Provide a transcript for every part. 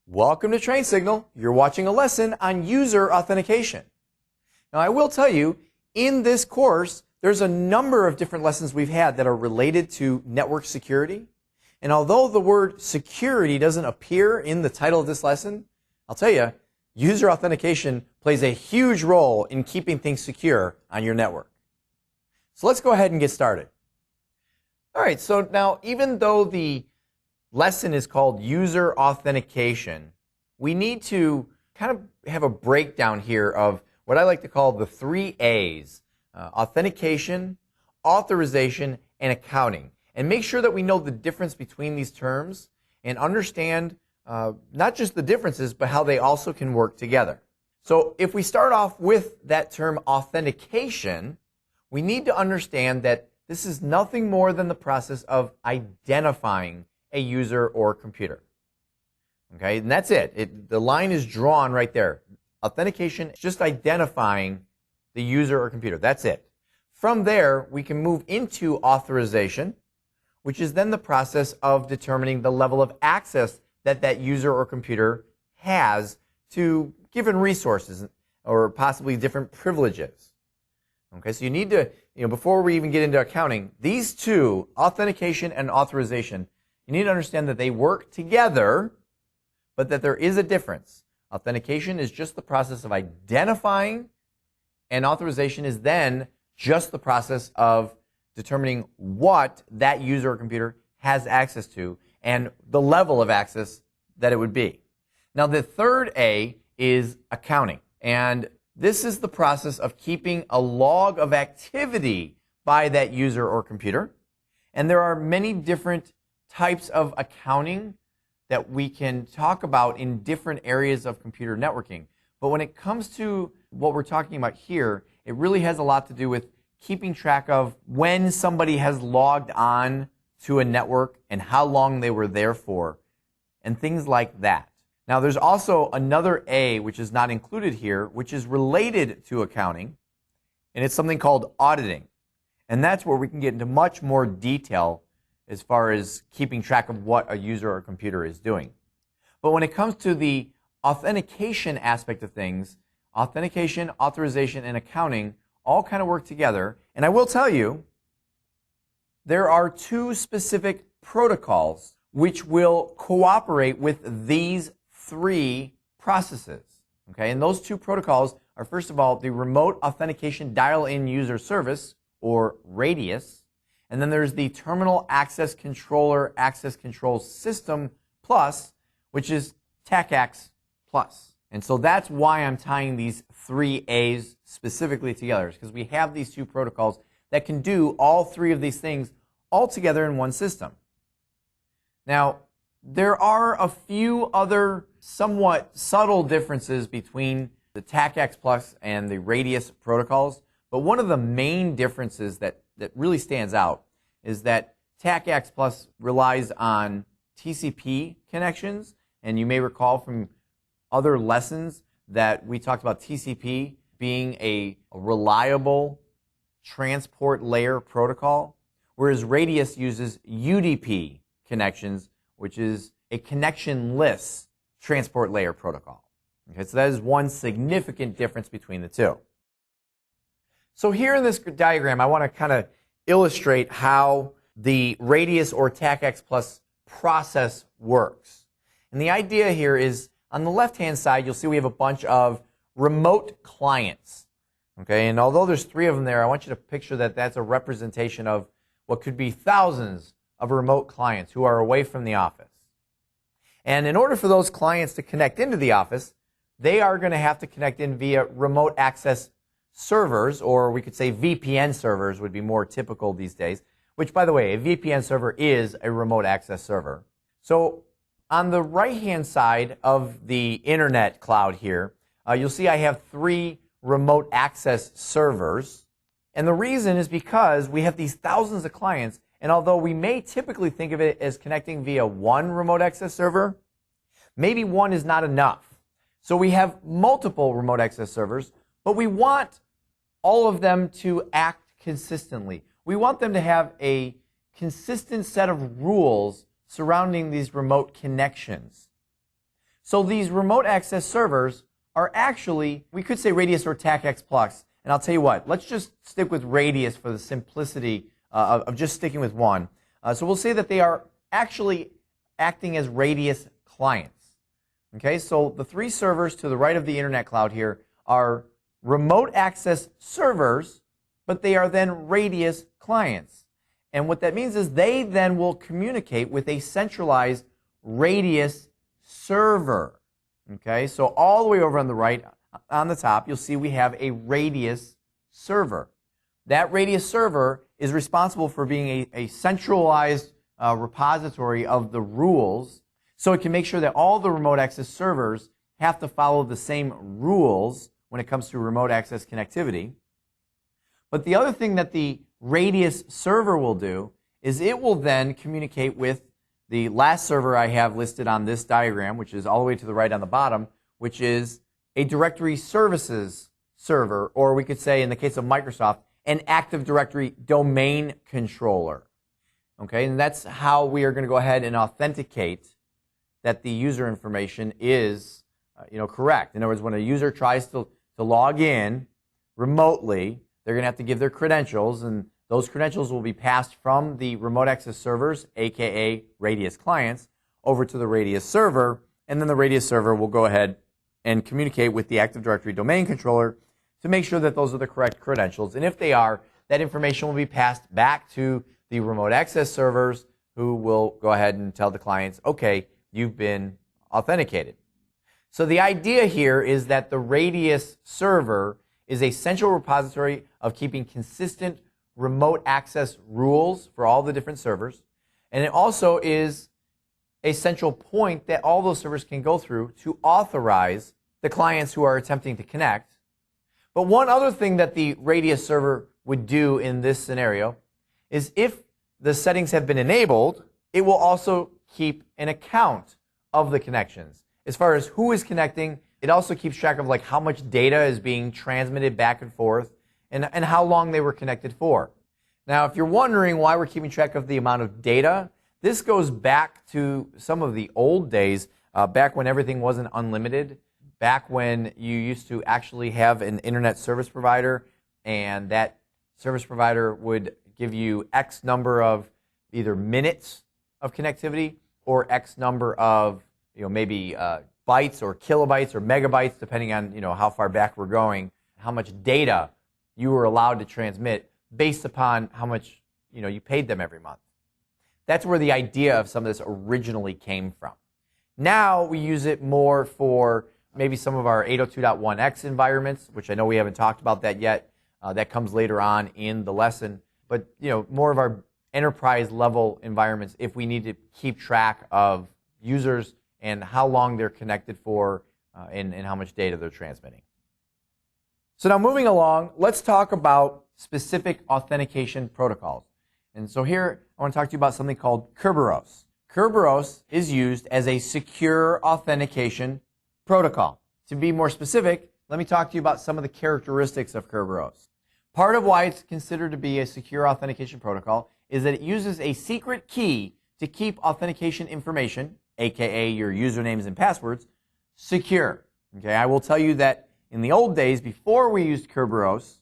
Welcome to Train Signal. You're watching a lesson on user authentication. Now, I will tell you, in this course, there's a number of different lessons we've had that are related to network security. And although the word security doesn't appear in the title of this lesson, I'll tell you, user authentication plays a huge role in keeping things secure on your network. So let's go ahead and get started. All right, so now even though the lesson is called user authentication, we need to kind of have a breakdown here of what I like to call the 3 A's, authentication, authorization, and accounting. And make sure that we know the difference between these terms and understand not just the differences, but how they also can work together. So if we start off with that term authentication, we need to understand that this is nothing more than the process of identifying a user or computer. Okay, and that's it. The line is drawn right there. Authentication is just identifying the user or computer. That's it. From there, we can move into authorization, which is then the process of determining the level of access that that user or computer has to given resources or possibly different privileges. Okay, so you need to, before we even get into accounting, these two, authentication and authorization, you need to understand that they work together, but that there is a difference. Authentication is just the process of identifying, and authorization is then just the process of determining what that user or computer has access to and the level of access that it would be. Now, the third A is accounting, and this is the process of keeping a log of activity by that user or computer. And there are many different types of accounting that we can talk about in different areas of computer networking. But when it comes to what we're talking about here, it really has a lot to do with keeping track of when somebody has logged on to a network and how long they were there for, and things like that. Now, there's also another A, which is not included here, which is related to accounting, and it's something called auditing. And that's where we can get into much more detail as far as keeping track of what a user or computer is doing. But when it comes to the authentication aspect of things, authentication, authorization, and accounting all kind of work together. And I will tell you, there are 2 specific protocols which will cooperate with these 3 processes. Okay, and those 2 protocols are, first of all, the Remote Authentication Dial-In User Service, or RADIUS, and then there's the Terminal Access Controller Access Control System Plus, which is TACACS Plus. And so that's why I'm tying these 3 A's specifically together, because we have these 2 protocols that can do all 3 of these things all together in one system. Now, there are a few other somewhat subtle differences between the TACACS Plus and the RADIUS protocols, but one of the main differences that really stands out is that TACACS Plus relies on TCP connections, and you may recall from other lessons that we talked about TCP being a reliable transport layer protocol, whereas RADIUS uses UDP connections, which is a connectionless transport layer protocol. Okay, so that is one significant difference between the 2. So here in this diagram, I want to kind of illustrate how the RADIUS or TACACS Plus process works. And the idea here is, on the left-hand side, you'll see we have a bunch of remote clients. Okay, and although there's 3 of them there, I want you to picture that that's a representation of what could be thousands of remote clients who are away from the office. And in order for those clients to connect into the office, they are going to have to connect in via remote access servers, or we could say VPN servers would be more typical these days, which, by the way, a VPN server is a remote access server. So on the right-hand side of the internet cloud here, you'll see I have 3 remote access servers. And the reason is because we have these thousands of clients, and although we may typically think of it as connecting via one remote access server, maybe one is not enough. So we have multiple remote access servers, but we want all of them to act consistently. We want them to have a consistent set of rules surrounding these remote connections. So these remote access servers are actually, we could say Radius or TACX Plus. And I'll tell you what, let's just stick with Radius for the simplicity of just sticking with one. So we'll say that they are actually acting as Radius clients. Okay, so the three servers to the right of the Internet Cloud here are remote access servers, but they are then Radius clients. And what that means is they then will communicate with a centralized Radius server. Okay, so all the way over on the right, on the top, you'll see we have a Radius server. That Radius server is responsible for being a centralized repository of the rules, so it can make sure that all the remote access servers have to follow the same rules when it comes to remote access connectivity. But the other thing that the Radius server will do is it will then communicate with the last server I have listed on this diagram, which is all the way to the right on the bottom, which is a directory services server, or we could say, in the case of Microsoft, an Active Directory domain controller. Okay, and that's how we are going to go ahead and authenticate that the user information is correct. In other words, when a user tries to log in remotely, they're going to have to give their credentials, and those credentials will be passed from the remote access servers, aka Radius clients, over to the Radius server, and then the Radius server will go ahead and communicate with the Active Directory domain controller to make sure that those are the correct credentials. And if they are, that information will be passed back to the remote access servers, who will go ahead and tell the clients, okay, you've been authenticated. So the idea here is that the Radius server is a central repository of keeping consistent remote access rules for all the different servers. And it also is a central point that all those servers can go through to authorize the clients who are attempting to connect. But one other thing that the Radius server would do in this scenario is, if the settings have been enabled, it will also keep an account of the connections. As far as who is connecting, it also keeps track of how much data is being transmitted back and forth, and how long they were connected for. Now, if you're wondering why we're keeping track of the amount of data, this goes back to some of the old days, back when everything wasn't unlimited, back when you used to actually have an internet service provider, and that service provider would give you X number of either minutes of connectivity or X number of maybe bytes or kilobytes or megabytes, depending on how far back we're going, how much data you were allowed to transmit based upon how much you paid them every month. That's where the idea of some of this originally came from. Now we use it more for maybe some of our 802.1x environments, which I know we haven't talked about that yet. That comes later on in the lesson. But more of our enterprise level environments, if we need to keep track of users and how long they're connected for, and how much data they're transmitting. So now, moving along, let's talk about specific authentication protocols. And so here I want to talk to you about something called Kerberos. Kerberos is used as a secure authentication protocol. To be more specific, let me talk to you about some of the characteristics of Kerberos. Part of why it's considered to be a secure authentication protocol is that it uses a secret key to keep authentication information, aka your usernames and passwords, secure. Okay, I will tell you that in the old days, before we used Kerberos,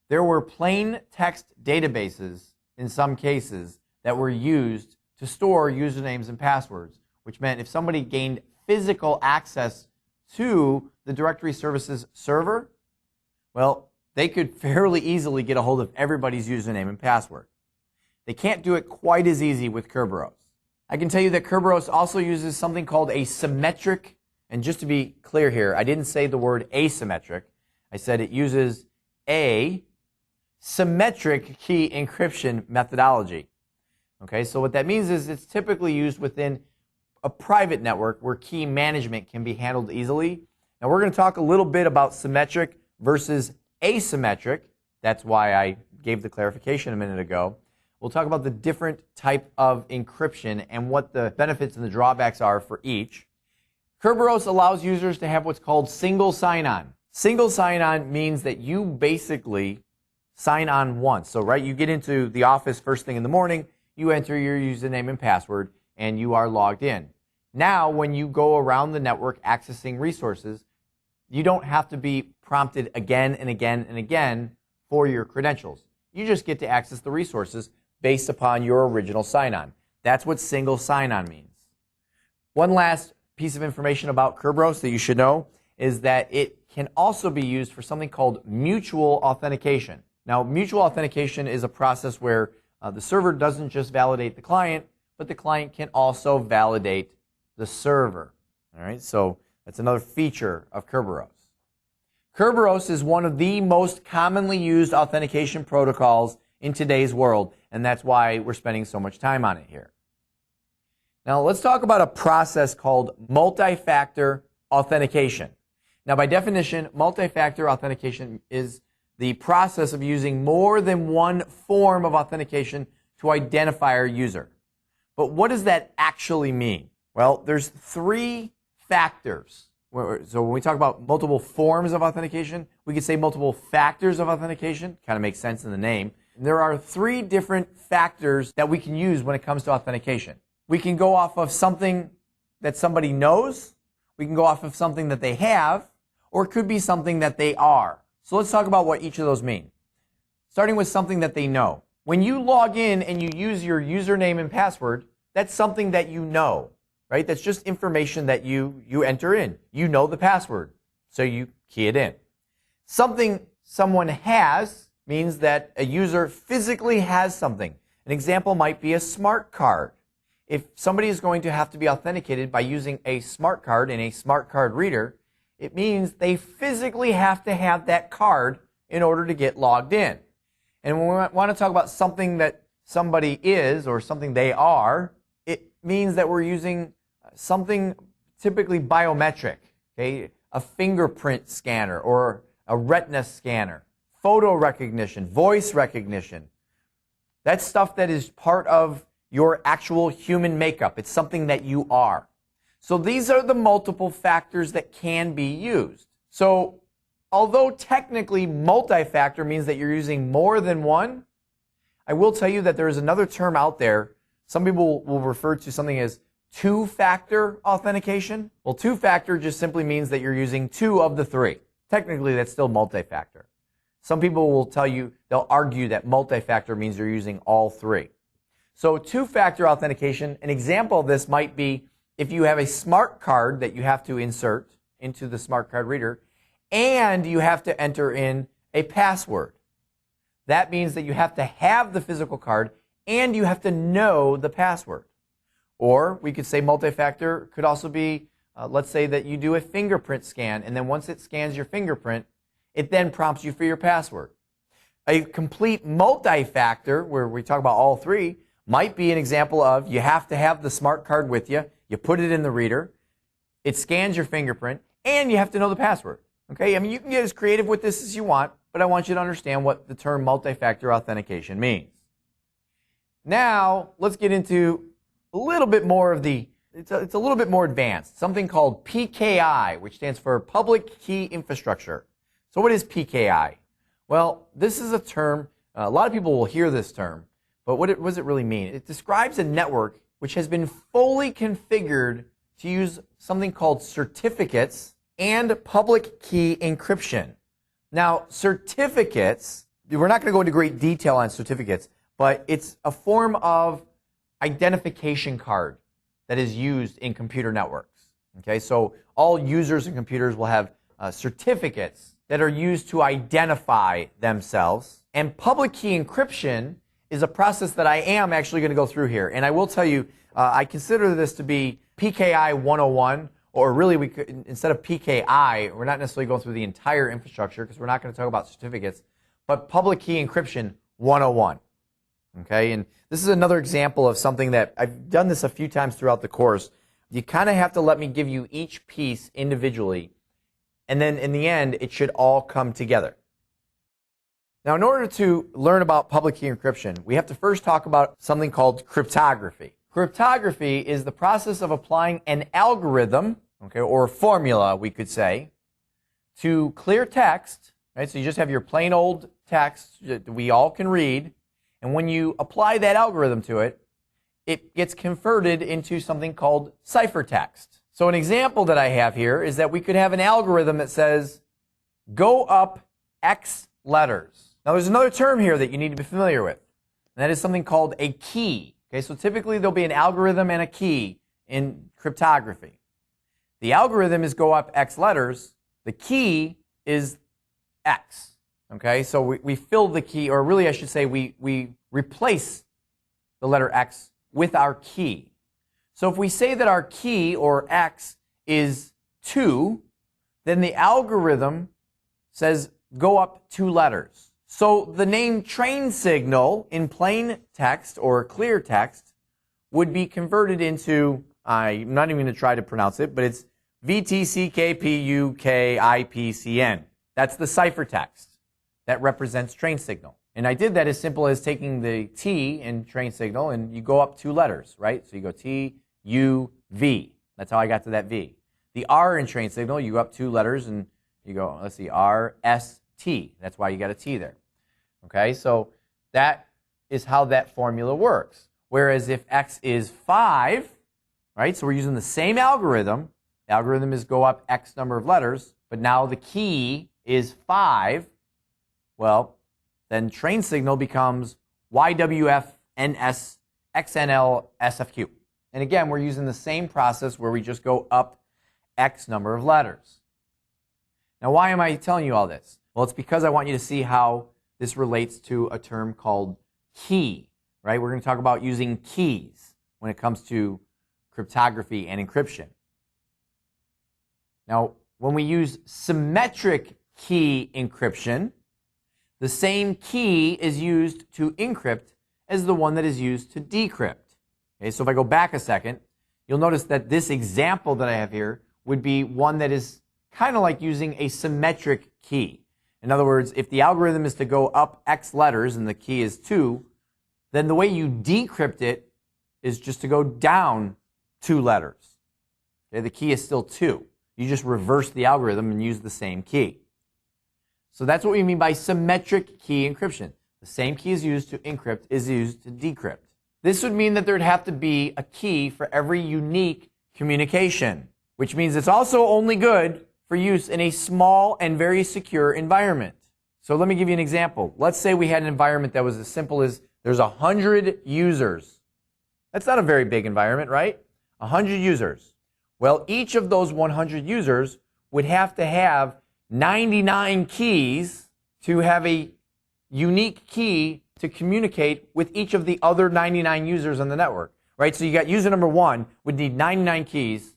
there were plain text databases in some cases that were used to store usernames and passwords, which meant if somebody gained physical access to the directory services server, well, they could fairly easily get a hold of everybody's username and password. They can't do it quite as easy with Kerberos. I can tell you that Kerberos also uses something called a symmetric, and just to be clear here, I didn't say the word asymmetric. I said it uses a symmetric key encryption methodology. Okay, so what that means is it's typically used within a private network where key management can be handled easily. Now we're going to talk a little bit about symmetric versus asymmetric. That's why I gave the clarification a minute ago. We'll talk about the different type of encryption and what the benefits and the drawbacks are for each. Kerberos allows users to have what's called single sign-on. Single sign-on means that you basically sign on once. So, right, you get into the office first thing in the morning, you enter your username and password, and you are logged in. Now, when you go around the network accessing resources, you don't have to be prompted again and again and again for your credentials. You just get to access the resources based upon your original sign-on. That's what single sign-on means. One last piece of information about Kerberos that you should know is that it can also be used for something called mutual authentication. Now, mutual authentication is a process where the server doesn't just validate the client, but the client can also validate the server. All right, so that's another feature of Kerberos. Kerberos is one of the most commonly used authentication protocols in today's world, and that's why we're spending so much time on it here. Now, let's talk about a process called multi-factor authentication. Now, by definition, multi-factor authentication is the process of using more than one form of authentication to identify our user. But what does that actually mean? Well, there's three factors. So when we talk about multiple forms of authentication, we could say multiple factors of authentication. Kind of makes sense in the name. There are three different factors that we can use when it comes to authentication. We can go off of something that somebody knows, we can go off of something that they have, or it could be something that they are. So let's talk about what each of those mean. Starting with something that they know. When you log in and you use your username and password, that's something that you know, right? That's just information that you enter in. You know the password, so you key it in. Something someone has means that a user physically has something. An example might be a smart card. If somebody is going to have to be authenticated by using a smart card in a smart card reader, it means they physically have to have that card in order to get logged in. And when we want to talk about something that somebody is or something they are, it means that we're using something typically biometric, okay? A fingerprint scanner or a retina scanner, photo recognition, voice recognition. That's stuff that is part of your actual human makeup. It's something that you are. So these are the multiple factors that can be used. So although technically multi-factor means that you're using more than one, I will tell you that there is another term out there. Some people will refer to something as two-factor authentication. Well, two-factor just simply means that you're using two of the three. Technically, that's still multi-factor. Some people will tell you, they'll argue that multi-factor means you're using all three. So two-factor authentication, an example of this might be if you have a smart card that you have to insert into the smart card reader and you have to enter in a password. That means that you have to have the physical card and you have to know the password. Or we could say multi-factor could also be, let's say that you do a fingerprint scan, and then once it scans your fingerprint, it then prompts you for your password. A complete multi-factor, where we talk about all three, might be an example of you have to have the smart card with you, you put it in the reader, it scans your fingerprint, and you have to know the password. Okay, I mean, you can get as creative with this as you want, but I want you to understand what the term multi-factor authentication means. Now, let's get into a little bit more of it's a little bit more advanced, something called PKI, which stands for Public Key Infrastructure. So what is PKI? Well, this is a term, a lot of people will hear this term, but what does it really mean? It describes a network which has been fully configured to use something called certificates and public key encryption. Now, certificates, we're not going to go into great detail on certificates, but it's a form of identification card that is used in computer networks. Okay, so all users and computers will have certificates that are used to identify themselves. And public key encryption is a process that I am actually going to go through here. And I will tell you, I consider this to be PKI 101, or really we could, instead of PKI, we're not necessarily going through the entire infrastructure because we're not going to talk about certificates, but public key encryption 101. Okay, and this is another example of something that I've done this a few times throughout the course. You kind of have to let me give you each piece individually, and then in the end, it should all come together. Now, in order to learn about public key encryption, we have to first talk about something called cryptography. Cryptography is the process of applying an algorithm, okay, or a formula, we could say, to clear text, right? So you just have your plain old text that we all can read, and when you apply that algorithm to it, it gets converted into something called ciphertext. So an example that I have here is that we could have an algorithm that says, go up X letters. Now there's another term here that you need to be familiar with, and that is something called a key. Okay, so typically there'll be an algorithm and a key in cryptography. The algorithm is go up X letters. The key is X. Okay, so we fill the key, or really I should say we replace the letter X with our key. So if we say that our key, or X, is 2, then the algorithm says go up 2 letters. So the name train signal in plain text or clear text would be converted into, I'm not even going to try to pronounce it, but it's VTCKPUKIPCN. That's the ciphertext that represents train signal. And I did that as simple as taking the T in train signal and you go up 2 letters, right? So you go T, U, V. That's how I got to that V. The R in train signal, you go up 2 letters and you go, let's see, R, S, T. That's why you got a T there. Okay, so that is how that formula works. Whereas if X is 5, right, so we're using the same algorithm. The algorithm is go up X number of letters, but now the key is 5. Well, then train signal becomes YWFNSXNLSFQ. And again, we're using the same process where we just go up X number of letters. Now, why am I telling you all this? Well, it's because I want you to see how this relates to a term called key, right? We're going to talk about using keys when it comes to cryptography and encryption. Now, when we use symmetric key encryption, the same key is used to encrypt as the one that is used to decrypt. Okay, so if I go back a second, you'll notice that this example that I have here would be one that is kind of like using a symmetric key. In other words, if the algorithm is to go up X letters and the key is 2, then the way you decrypt it is just to go down 2 letters. Okay, the key is still 2. You just reverse the algorithm and use the same key. So that's what we mean by symmetric key encryption. The same key is used to encrypt is used to decrypt. This would mean that there'd have to be a key for every unique communication, which means it's also only good for use in a small and very secure environment. So let me give you an example. Let's say we had an environment that was as simple as there's 100 users. That's not a very big environment, right? 100 users. Well, each of those 100 users would have to have 99 keys to have a unique key to communicate with each of the other 99 users on the network, right? So you got user number 1 would need 99 keys,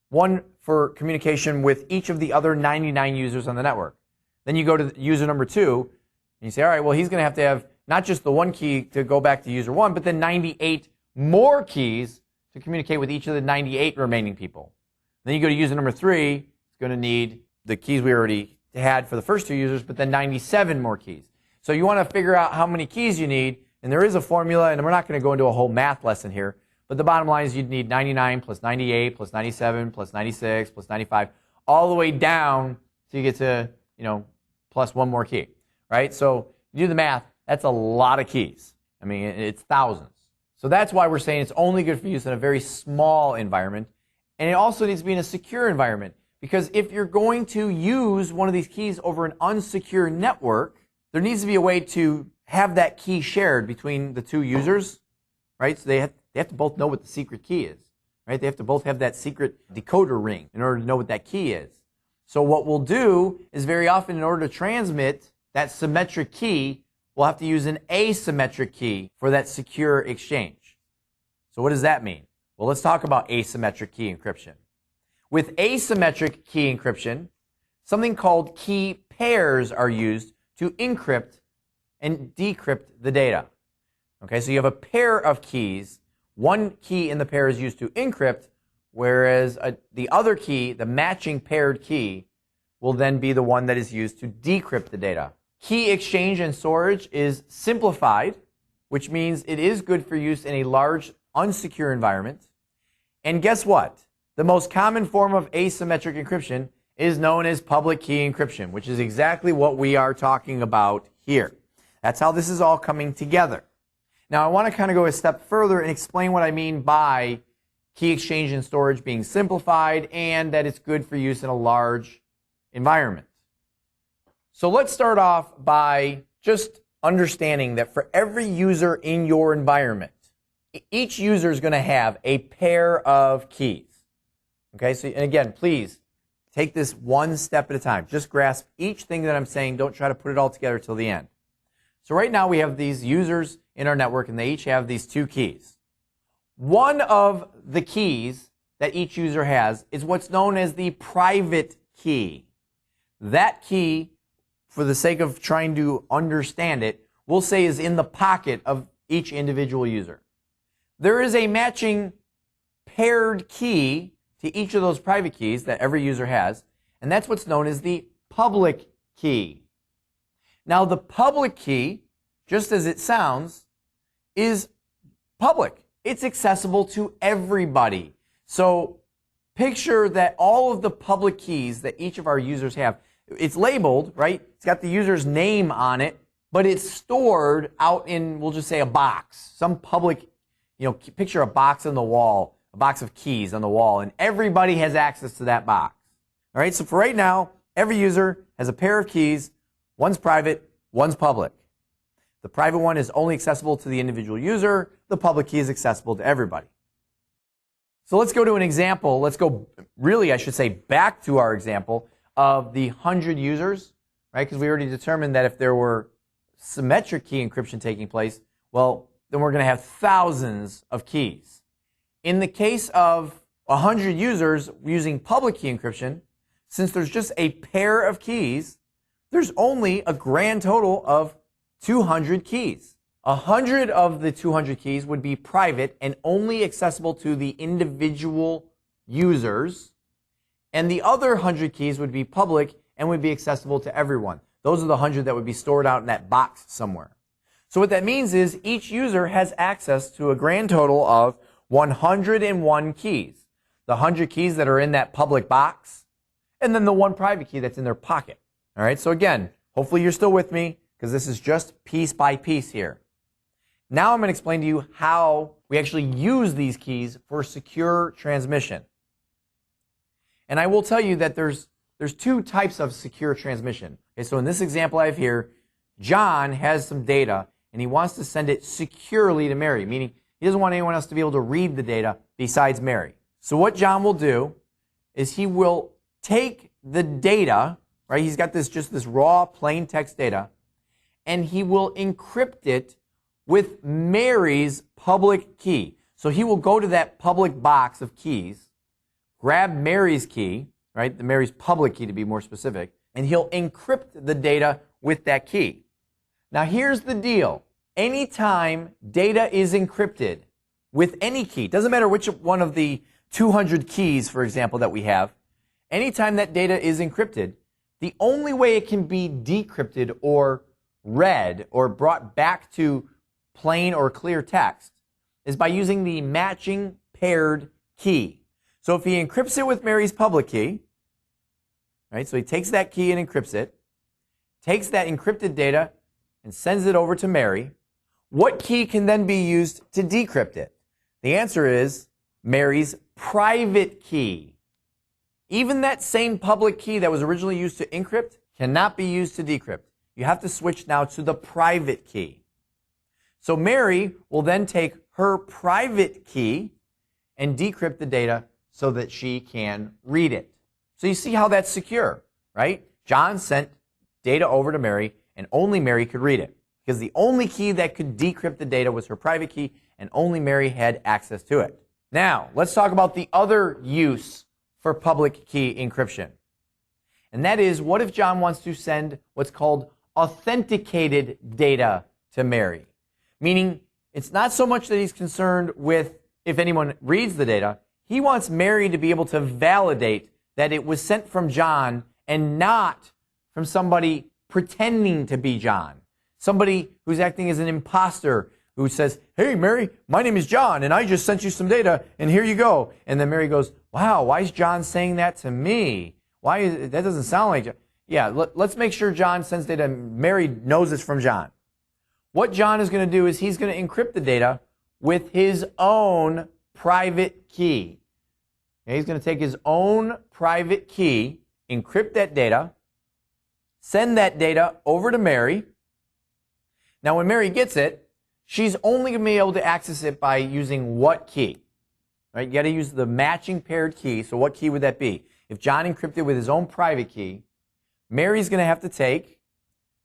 one for communication with each of the other 99 users on the network. Then you go to user number 2, and you say, all right, well, he's going to have not just the 1 key to go back to user 1, but then 98 more keys to communicate with each of the 98 remaining people. Then you go to user number 3, it's going to need the keys we already had for the first 2 users, but then 97 more keys. So you want to figure out how many keys you need, and there is a formula, and we're not going to go into a whole math lesson here, but the bottom line is you'd need 99 plus 98 plus 97 plus 96 plus 95, all the way down so you get to, plus 1 more key, right? So you do the math, that's a lot of keys. I mean, it's thousands. So that's why we're saying it's only good for use in a very small environment, and it also needs to be in a secure environment, because if you're going to use one of these keys over an unsecure network, there needs to be a way to have that key shared between the 2 users, right? So they have to both know what the secret key is, right? They have to both have that secret decoder ring in order to know what that key is. So what we'll do is very often in order to transmit that symmetric key, we'll have to use an asymmetric key for that secure exchange. So what does that mean? Well, let's talk about asymmetric key encryption. With asymmetric key encryption, something called key pairs are used to encrypt and decrypt the data. Okay, so you have a pair of keys. One key in the pair is used to encrypt, whereas the other key, the matching paired key, will then be the one that is used to decrypt the data. Key exchange and storage is simplified, which means it is good for use in a large, unsecure environment. And guess what? The most common form of asymmetric encryption is known as public key encryption, which is exactly what we are talking about here. That's how this is all coming together. Now, I want to kind of go a step further and explain what I mean by key exchange and storage being simplified and that it's good for use in a large environment. So let's start off by just understanding that for every user in your environment, each user is going to have a pair of keys. Okay, so and again, please take this one step at a time. Just grasp each thing that I'm saying. Don't try to put it all together till the end. So right now we have these users in our network, and they each have these two keys. One of the keys that each user has is what's known as the private key. That key, for the sake of trying to understand it, we'll say is in the pocket of each individual user. There is a matching paired key to each of those private keys that every user has, and that's what's known as the public key. Now, the public key, just as it sounds, is public. It's accessible to everybody. So picture that all of the public keys that each of our users have, it's labeled, right? It's got the user's name on it, but it's stored out in, we'll just say, a box. Some public, picture a box on the wall, a box of keys on the wall, and everybody has access to that box. All right, so for right now, every user has a pair of keys. One's private, one's public. The private one is only accessible to the individual user. The public key is accessible to everybody. So let's go to an example. Let's go, really, I should say, back to our example of the 100 users, right? Because we already determined that if there were symmetric key encryption taking place, well, then we're going to have thousands of keys. In the case of 100 users using public key encryption, since there's just a pair of keys, there's only a grand total of 200 keys. 100 of the 200 keys would be private and only accessible to the individual users, and the other 100 keys would be public and would be accessible to everyone. Those are the 100 that would be stored out in that box somewhere. So what that means is each user has access to a grand total of 101 keys. The 100 keys that are in that public box, and then the one private key that's in their pocket. All right, so again, hopefully you're still with me, because this is just piece by piece here. Now I'm going to explain to you how we actually use these keys for secure transmission. And I will tell you that there's two types of secure transmission. Okay, so in this example I have here, John has some data, and he wants to send it securely to Mary, meaning he doesn't want anyone else to be able to read the data besides Mary. So what John will do is he will take the data, right? He's got just this raw plain text data, and he will encrypt it with Mary's public key. So he will go to that public box of keys, grab Mary's key, right? Mary's public key to be more specific, and he'll encrypt the data with that key. Now here's the deal. Anytime data is encrypted with any key, doesn't matter which one of the 200 keys, for example, that we have, anytime that data is encrypted, the only way it can be decrypted or read or brought back to plain or clear text is by using the matching paired key. So if he encrypts it with Mary's public key, right, so he takes that key and encrypts it, takes that encrypted data and sends it over to Mary, what key can then be used to decrypt it? The answer is Mary's private key. Even that same public key that was originally used to encrypt cannot be used to decrypt. You have to switch now to the private key. So Mary will then take her private key and decrypt the data so that she can read it. So you see how that's secure, right? John sent data over to Mary, and only Mary could read it, because the only key that could decrypt the data was her private key, and only Mary had access to it. Now, let's talk about the other use for public key encryption. And that is, what if John wants to send what's called authenticated data to Mary? Meaning, it's not so much that he's concerned with if anyone reads the data. He wants Mary to be able to validate that it was sent from John and not from somebody pretending to be John. Somebody who's acting as an imposter who says, hey, Mary, my name is John, and I just sent you some data, and here you go. And then Mary goes, wow, why is John saying that to me? That doesn't sound like John. Yeah, let's make sure John sends data and Mary knows it's from John. what John is going to do is he's going to encrypt the data with his own private key. Okay, he's going to take his own private key, encrypt that data, send that data over to Mary. Now, when Mary gets it, she's only going to be able to access it by using what key? Right? You got to use the matching paired key. So what key would that be? If John encrypted with his own private key, Mary's going to have to take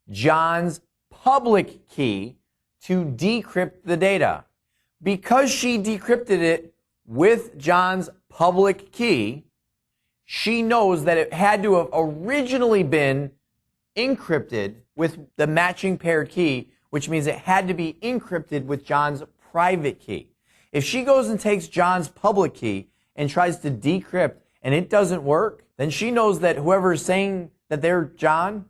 John's public key to decrypt the data. Because she decrypted it with John's public key, she knows that it had to have originally been encrypted with the matching paired key, which means it had to be encrypted with John's private key. If she goes and takes John's public key and tries to decrypt and it doesn't work, then she knows that whoever is saying that they're John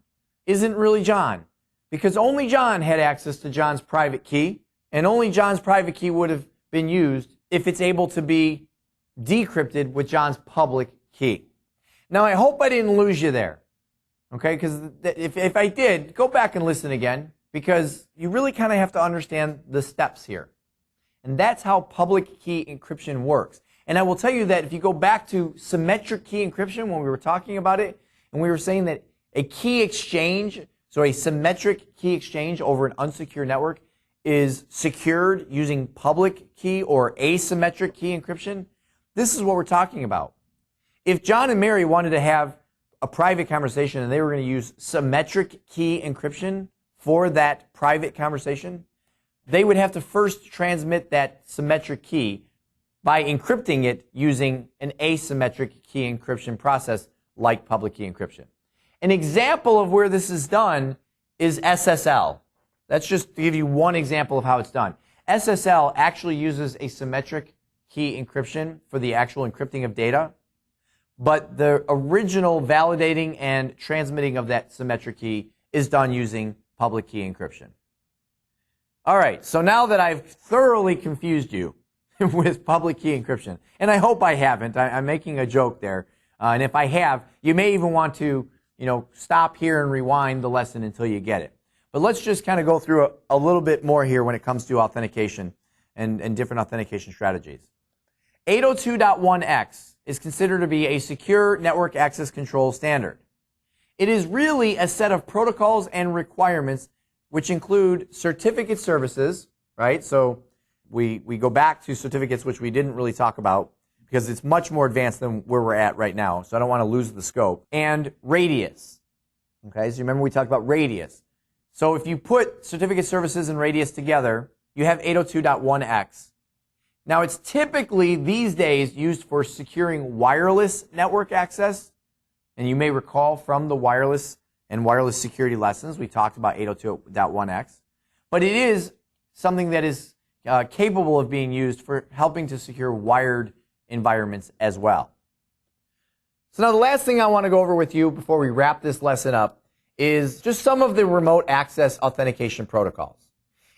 isn't really John, because only John had access to John's private key, and only John's private key would have been used if it's able to be decrypted with John's public key. Now, I hope I didn't lose you there, okay? Because if I did, go back and listen again, because you really kind of have to understand the steps here. And that's how public key encryption works. And I will tell you that if you go back to symmetric key encryption when we were talking about it, and we were saying that a key exchange, so a symmetric key exchange over an unsecured network, is secured using public key or asymmetric key encryption, this is what we're talking about. If John and Mary wanted to have a private conversation and they were going to use symmetric key encryption for that private conversation, they would have to first transmit that symmetric key by encrypting it using an asymmetric key encryption process like public key encryption. An example of where this is done is SSL. That's just to give you one example of how it's done. SSL actually uses a symmetric key encryption for the actual encrypting of data, but the original validating and transmitting of that symmetric key is done using public key encryption. All right, so now that I've thoroughly confused you with public key encryption, and I hope I haven't, I'm making a joke there, and if I have, you may even want to, stop here and rewind the lesson until you get it. But let's just kind of go through a little bit more here when it comes to authentication and different authentication strategies. 802.1x is considered to be a secure network access control standard. It is really a set of protocols and requirements which include certificate services, right? So we go back to certificates, which we didn't really talk about because it's much more advanced than where we're at right now, so I don't want to lose the scope. And radius. Okay, so remember we talked about radius. So if you put certificate services and radius together, you have 802.1x. Now, it's typically these days used for securing wireless network access. And you may recall from the wireless and wireless security lessons, we talked about 802.1x. But it is something that is capable of being used for helping to secure wired environments as well. So now the last thing I want to go over with you before we wrap this lesson up is just some of the remote access authentication protocols.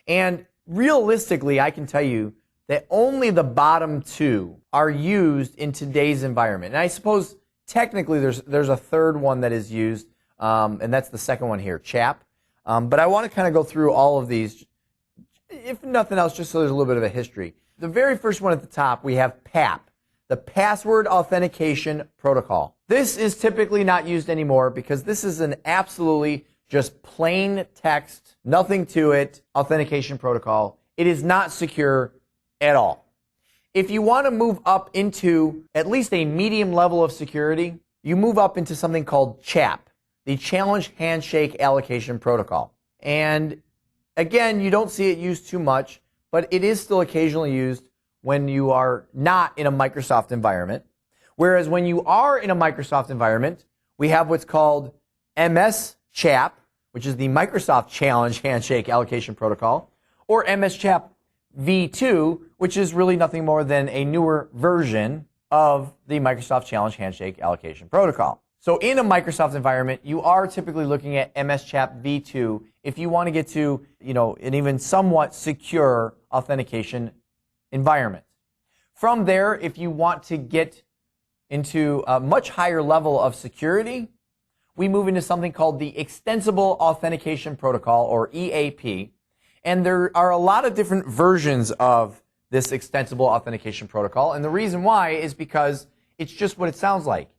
And realistically, I can tell you that only the bottom two are used in today's environment. And I suppose technically there's a third one that is used, and that's the second one here, CHAP. But I want to kind of go through all of these, if nothing else, just so there's a little bit of a history. The very first one at the top, we have PAP, the Password Authentication Protocol. This is typically not used anymore because this is an absolutely just plain text, nothing to it, authentication protocol. It is not secure at all. If you want to move up into at least a medium level of security, you move up into something called CHAP, the Challenge Handshake Allocation Protocol. And again, you don't see it used too much, but it is still occasionally used when you are not in a Microsoft environment. Whereas when you are in a Microsoft environment, we have what's called MS CHAP, which is the Microsoft Challenge Handshake Allocation Protocol, or MS CHAP V2, which is really nothing more than a newer version of the Microsoft Challenge Handshake Allocation Protocol. So in a Microsoft environment, you are typically looking at MS CHAP V2 if you want to get to, an even somewhat secure authentication environment. From there, if you want to get into a much higher level of security, we move into something called the Extensible Authentication Protocol, or EAP. And there are a lot of different versions of this extensible authentication protocol. And the reason why is because it's just what it sounds like.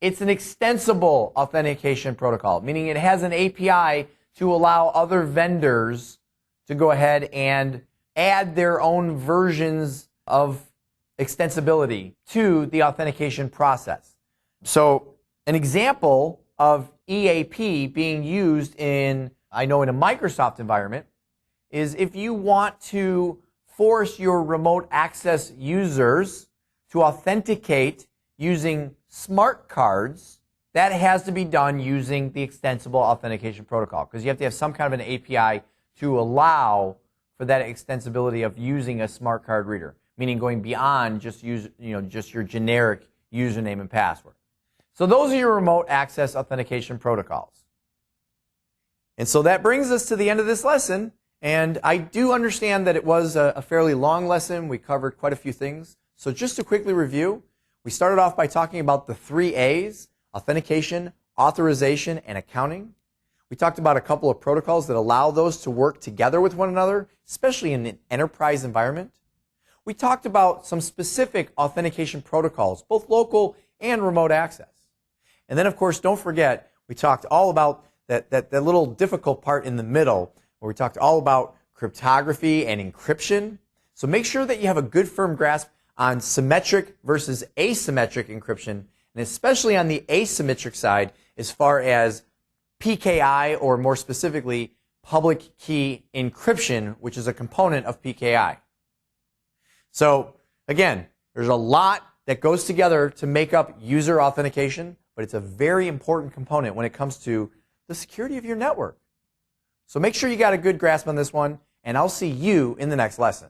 It's an extensible authentication protocol, meaning it has an API to allow other vendors to go ahead and add their own versions of extensibility to the authentication process. So an example of EAP being used in, I know in a Microsoft environment, is if you want to force your remote access users to authenticate using smart cards, that has to be done using the extensible authentication protocol, because you have to have some kind of an API to allow for that extensibility of using a smart card reader, meaning going beyond just just your generic username and password. So those are your remote access authentication protocols. And so that brings us to the end of this lesson. And I do understand that it was a fairly long lesson. We covered quite a few things. So just to quickly review, we started off by talking about the 3 A's: authentication, authorization, and accounting. We talked about a couple of protocols that allow those to work together with one another, especially in an enterprise environment. We talked about some specific authentication protocols, both local and remote access. And then, of course, don't forget, we talked all about that little difficult part in the middle, where we talked all about cryptography and encryption. So make sure that you have a good firm grasp on symmetric versus asymmetric encryption, and especially on the asymmetric side as far as PKI, or more specifically, public key encryption, which is a component of PKI. So again, there's a lot that goes together to make up user authentication, but it's a very important component when it comes to the security of your network. So make sure you got a good grasp on this one, and I'll see you in the next lesson.